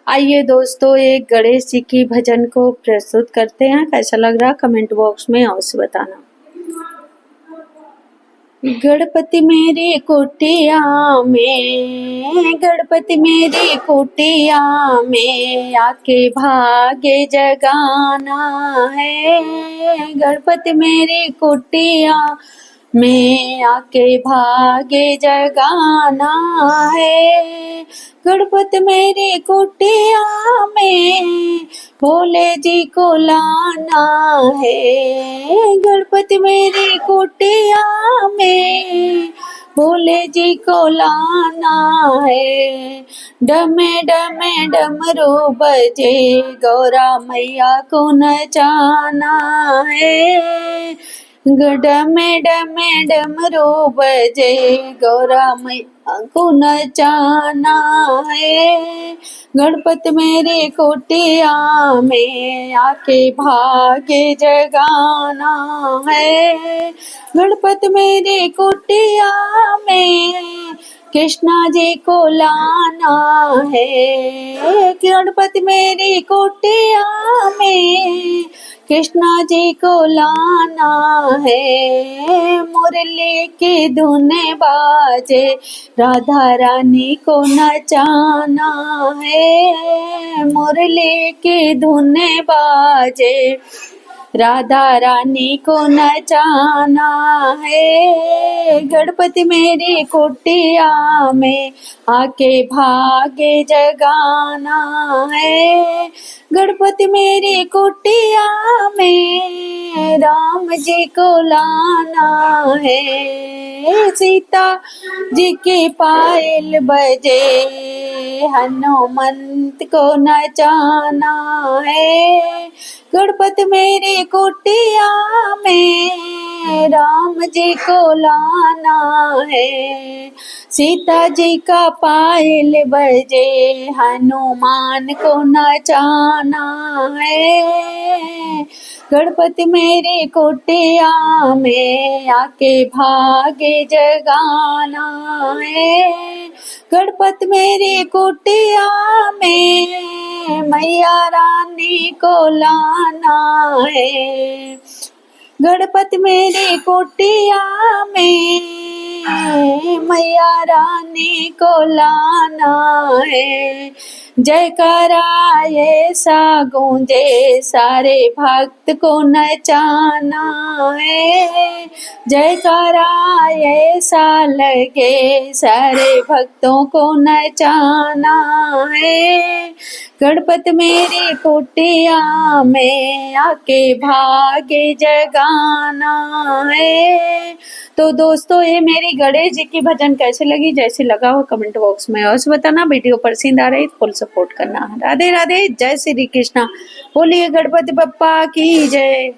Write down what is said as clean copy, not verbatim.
आइए दोस्तों, एक गणेश जी की भजन को प्रस्तुत करते हैं। कैसा लग रहा कमेंट बॉक्स में अवश्य बताना। गणपति मेरी कुटिया में, गणपति मेरी कुटिया में आके भाग्य जगाना है। गणपति मेरी कुटिया में आके भाग्य जगाना है। गणपति मेरी कुटिया में भोले जी को लाना है। गणपति मेरी कुटिया में भोले जी को लाना है। डमे डमे डमरू बजे गौरा मैया को नचाना है। डमे डमे डमरू बजे गौरा मैया को नचाना है। गणपति मेरे कुटिया में आके भाग्य जगाना है। गणपति मेरे कुटिया में कृष्णा जी को लाना है। गणपति मेरी कुटिया में कृष्णा जी को लाना है। मुरली की धुन बाजे राधा रानी को नचाना है। मुरली की धुन बाजे राधा रानी को नचाना है। गणपति मेरी कुटिया में आके भाग्य जगाना है। गणपति मेरी कुटिया में राम जी को लाना है। सीता जी की पायल बजे हनुमंत को नचाना है। गणपति मेरी कुटिया में राम जी को लाना है। सीता जी का पायल बजे हनुमान को नचाना है। गणपति मेरी कुटिया में आके भाग्य जगाना है। गणपति मेरी कुटिया में मैया रानी को लाना है। गणपति मेरी कुटिया में मैया रानी को लाना है। जयकारा ऐसा गूंजे सारे भक्त को नचाना है। जयकारा ऐसा लगे सारे भक्तों को नचाना है। गणपति मेरी कुटिया में आके भाग्य जगाना है। तो दोस्तों, ये मेरी गणेश जी की भजन कैसे लगी, जैसे लगा हो कमेंट बॉक्स में अवश्य बताना। वीडियो पसंद आ रही तो फुल सपोर्ट करना। राधे राधे, जय श्री कृष्णा। बोलिए गणपति बप्पा की जय।